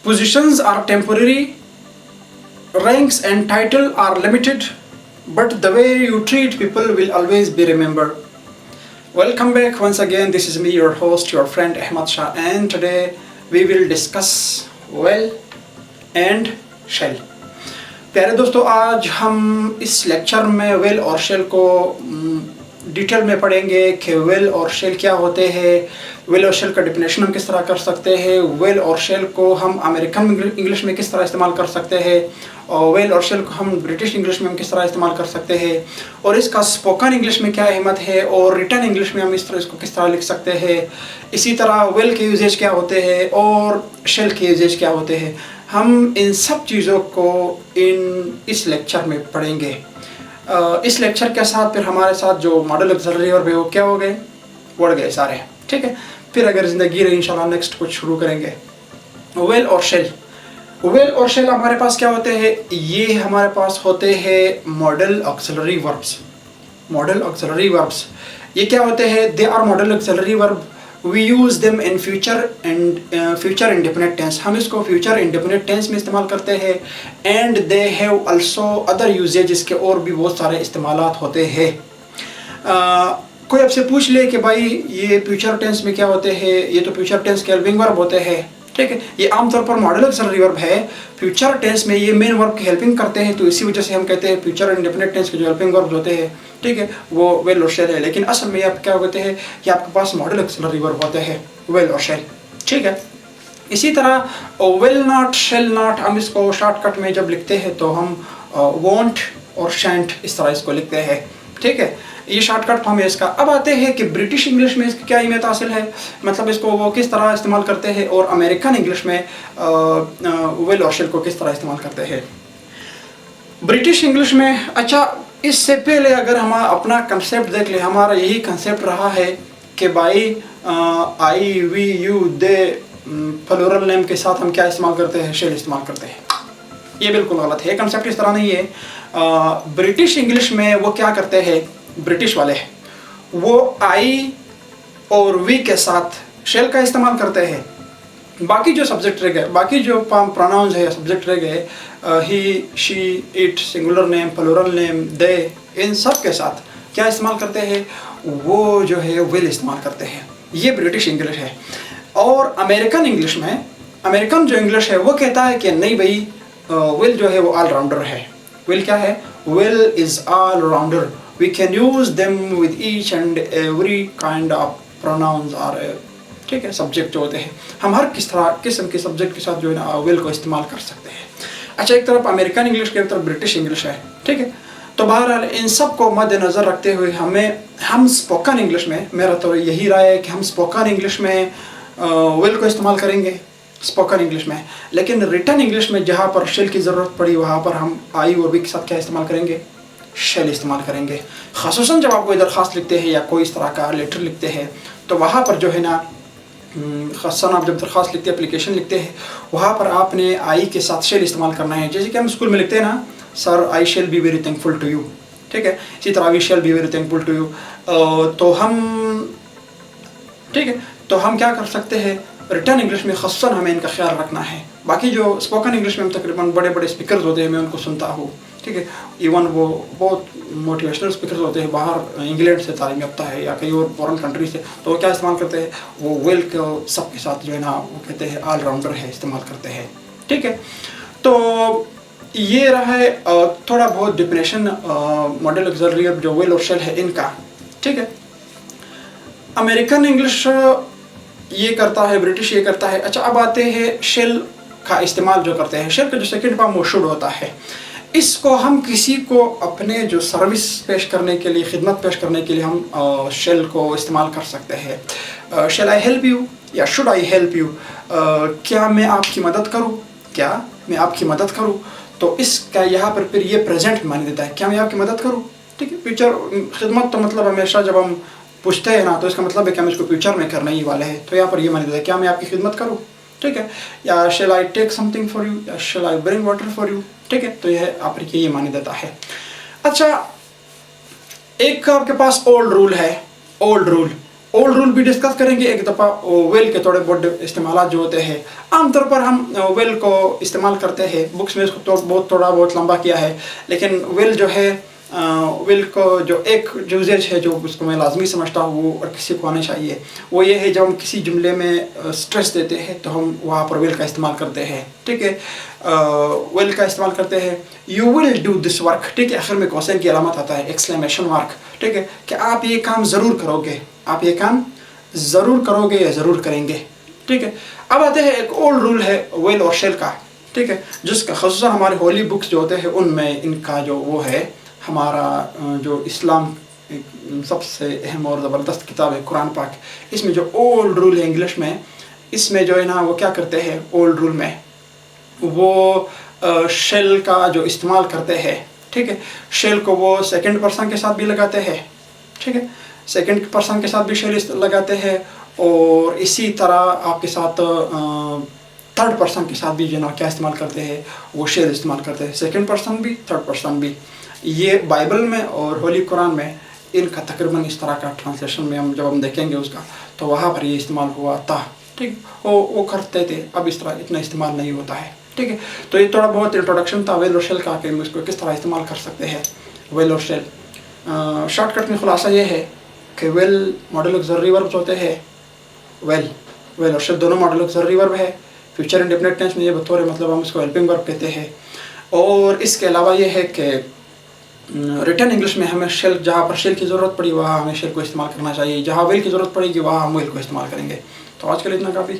Positions are temporary, ranks and title are limited, but the way you treat people will always be remembered. Welcome back once again. This is me, your host, your friend Ahmad Shah, and today we will discuss well and shall. प्यारे दोस्तों, आज हम इस lecture में well और shell को detail में पढ़ेंगे कि वेल और शेल क्या होते हैं, वेल और शेल का डेफिनेशन हम किस तरह कर सकते हैं, वेल और शेल को हम अमेरिकन इंग्लिश में किस तरह इस्तेमाल कर सकते हैं, और वेल और शेल को हम ब्रिटिश इंग्लिश में हम किस तरह इस्तेमाल कर सकते हैं, और इसका स्पोकन इंग्लिश में क्या अहमियत है, और रिटन इंग्लिश में हम इसको किस तरह लिख सकते हैं। इसी तरह वेल के यूजेज क्या होते हैं और शेल के यूजेज क्या होते हैं। हम इन सब चीज़ों को इस लेक्चर में पढ़ेंगे। इस लेक्चर के साथ फिर हमारे साथ जो मॉडल ऑक्सिलरी वर्ब है वो क्या हो गए, उड़ गए सारे, ठीक है। फिर अगर ज़िंदगी रही इंशाल्लाह नेक्स्ट कुछ शुरू करेंगे। वेल और शेल, वेल और शेल हमारे पास क्या होते हैं, ये हमारे पास होते हैं modal auxiliary verbs. Modal auxiliary verbs ये क्या होते हैं, they are modal auxiliary verb. We use them in future indefinite tense. हम इसको फ्यूचर इंडेफिनिट टेंस में इस्तेमाल करते हैं। And they have also other uses, इसके और भी बहुत सारे इस्तेमालात होते हैं। कोई आपसे पूछ ले कि भाई ये फ्यूचर टेंस में क्या होते हैं, ये तो फ्यूचर टेंस के हेल्पिंग वर्ब होते हैं, ठीक है। ये आमतौर पर मॉडल ऑक्सिलरी वर्ब है। फ्यूचर टेंस में ये मेन वर्ब की हेल्पिंग करते हैं, तो इसी वजह से हम कहते हैं फ्यूचर इंडेफिनिट टेंस के जो हेल्पिंग वर्ब होते हैं, ठीक है, वो वेल और शेल है। लेकिन असल में आप क्या होते हैं कि आपके पास मॉडल ऑक्सिलरी वर्ब होते हैं, वेल और शेल, ठीक है। इसी तरह वेल नॉट, शेल नॉट, हम इसको शॉर्टकट में जब लिखते हैं तो हम वॉन्ट और शैंट इस तरह इसको लिखते हैं, ठीक है। ये शॉर्टकट फॉर्म है इसका। अब आते हैं कि ब्रिटिश इंग्लिश में इसकी क्या अहमियत हासिल है, मतलब इसको वो किस तरह इस्तेमाल करते हैं, और अमेरिकन इंग्लिश में वेल और शेल को किस तरह इस्तेमाल करते हैं। ब्रिटिश इंग्लिश में, अच्छा इससे पहले अगर हम अपना कंसेप्ट देख ले, हमारा यही कंसेप्ट रहा है कि भाई I we you they plural name के साथ हम क्या इस्तेमाल करते हैं, शेल इस्तेमाल करते हैं। ये बिल्कुल गलत है, कंसेप्ट इस तरह नहीं है। ब्रिटिश इंग्लिश में वो क्या करते हैं, ब्रिटिश वाले वो आई और वी के साथ शेल का इस्तेमाल करते हैं। बाकी जो सब्जेक्ट रह गए, बाकी जो प्रोनाउंस है सब्जेक्ट रह गए, he, she, it, singular name, plural name, they, इन सब के साथ क्या इस्तेमाल करते हैं, वो जो है विल इस्तेमाल करते हैं। ये ब्रिटिश इंग्लिश है। और अमेरिकन इंग्लिश में, अमेरिकन जो इंग्लिश है वो कहता है कि नहीं भाई विल जो है वो ऑलराउंडर है। विल क्या है, will is all rounder. We can use them with each and every kind of pronouns और, ठीक है, सब्जेक्ट जो होते हैं, हम हर किस्म के सब्जेक्ट के साथ जो है ना विल को इस्तेमाल कर सकते हैं। अच्छा, एक तरफ अमेरिकन इंग्लिश की तरफ ब्रिटिश इंग्लिश है, ठीक है। तो बहरहाल इन सब को मद्देनज़र रखते हुए हम स्पोकन इंग्लिश में, मेरा तो यही राय है कि हम स्पोकन इंग्लिश में विल को इस्तेमाल करेंगे स्पोकन इंग्लिश में। लेकिन रिटन इंग्लिश में जहाँ पर शेल की ज़रूरत पड़ी वहाँ पर हम आई और वी के साथ क्या इस्तेमाल करेंगे, शेल इस्तेमाल करेंगे। ख़ासुसन जब आप कोई दरख्वास्त लिखते हैं या कोई इस तरह का लेटर लिखते हैं तो वहाँ पर जो है ना, ख़ासतौर आप जब दरख्वास्त लिखते हैं, एप्लीकेशन लिखते हैं, वहाँ पर आपने आई के साथ शेल इस्तेमाल करना है। जैसे कि हम स्कूल में लिखते हैं ना, sir I shall be very thankful to you, ठीक है। इसी तरह we shall be very thankful to you. तो हम, ठीक है, तो हम क्या कर सकते हैं, रिटर्न इंग्लिश में ख़ासतौर हमें इनका ख्याल रखना है। बाकी जो स्पोकन इंग्लिश में तकरीबन बड़े बड़े स्पीकर्स होते हैं, मैं उनको सुनता हूँ, ठीक है। इवन वो बहुत मोटिवेशनल स्पीकर्स होते हैं, बाहर इंग्लैंड से तालीम याफ्ता है या कई और फॉरेन कंट्री से, तो वो क्या इस्तेमाल करते हैं, वो वेल को सबके साथ जो है ना वो कहते हैं ऑलराउंडर है, इस्तेमाल करते हैं, ठीक है। तो ये रहा है थोड़ा बहुत डिफिनेशन मॉडल ऑक्सिलरी वर्ब जो वेल और शेल है इनका, ठीक है। अमेरिकन इंग्लिश ये करता है, ब्रिटिश ये करता है। अच्छा, अब आते हैं शेल का इस्तेमाल जो करते हैं। शेल का जो सेकंड फॉर्म वो शुड होता है। इसको हम किसी को अपने जो सर्विस पेश करने के लिए, खिदमत पेश करने के लिए हम शेल को इस्तेमाल कर सकते हैं। शेल आई हेल्प यू या शुड आई हेल्प यू, क्या मैं आपकी मदद करूँ, क्या मैं आपकी मदद करूँ। तो इसका यहाँ पर फिर ये प्रेजेंट मान देता है, क्या मैं आपकी मदद करूँ, ठीक है। फ्यूचर खिदमत तो मतलब हमेशा जब हम पूछते हैं ना, तो इसका मतलब है कि हम इसको फ्यूचर में करने ही वाले हैं। तो यहाँ पर ये मान देता है, क्या मैं आपकी खिदमत करूँ, ठीक है। या shall I take something for you या shall I bring water for you, ठीक है। तो यह आप ये मान देता है। अच्छा, एक आपके पास ओल्ड रूल है, ओल्ड रूल ओल्ड रूल भी डिस्कस करेंगे एक दफ़ा। वेल के थोड़े बहुत इस्तेमाल जो होते हैं, आमतौर पर हम वेल को इस्तेमाल करते हैं। बुक्स में इसको तो बहुत थोड़ा बहुत लंबा किया है, लेकिन वेल जो है, वेल को जो एक यूजेज है जो उसको मैं लाजमी समझता हूँ वो और किसी को आना चाहिए, वो ये है जब हम किसी जुमले में स्ट्रेस देते हैं तो हम वहाँ पर वेल का इस्तेमाल करते हैं। ठीक है, वेल का इस्तेमाल करते हैं। You will do this work, ठीक है, आखिर में क्वेश्चन की अलामत आता है, एक्सक्लेमेशन मार्क। ठीक है, कि आप ये काम ज़रूर करोगे, आप ये काम ज़रूर करोगे या ज़रूर करेंगे। ठीक है, अब आते हैं एक ओल्ड रूल है वेल और शेल का। ठीक है, जिसका ख़ुसूसन हमारे होली बुक्स जो होते हैं उनमें इनका जो वो है, हमारा जो इस्लाम सबसे अहम और ज़बरदस्त किताब है कुरान पाक, इसमें जो ओल्ड रूल है इंग्लिश में, इसमें जो है ना वो क्या करते हैं, ओल्ड रूल में वो शेल का जो इस्तेमाल करते हैं। ठीक है, शेल को वो सेकंड पर्सन के साथ भी लगाते हैं। ठीक है, सेकंड पर्सन के साथ भी शेल लगाते हैं, और इसी तरह आपके साथ थर्ड पर्सन के साथ भी जो ना क्या इस्तेमाल करते हैं, वो शेल इस्तेमाल करते हैं, सेकंड पर्सन भी थर्ड पर्सन भी। ये बाइबल में और होली कुरान में इनका तकरीबन इस तरह का ट्रांसलेशन में हम जब हम देखेंगे उसका, तो वहाँ पर ये इस्तेमाल हुआ था। ठीक, वो करते थे, अब इस तरह इतना इस्तेमाल नहीं होता है। ठीक है, तो ये थोड़ा बहुत इंट्रोडक्शन था वेल और शेल का, कि हम इसको किस तरह इस्तेमाल कर सकते हैं, वेल और शेल। शॉर्टकट में खुलासा ये है कि वेल मॉडल ऑक्सिलरी वर्ब्स होते हैं, वेल और शेल दोनों मॉडल ऑक्सिलरी वर्ब है। फ्यूचर इंडेफिनिट टेंस में ये बतौर मतलब हम इसको हेल्पिंग वर्ब कहते हैं। और इसके अलावा ये है कि रिटर्न इंग्लिश में हमें शेल, जहाँ पर शेल की ज़रूरत पड़ी वहाँ हमें शेल को इस्तेमाल करना चाहिए, जहाँ वेल की ज़रूरत पड़ेगी वहाँ हम वेल को इस्तेमाल करेंगे। तो आज के लिए इतना काफ़ी।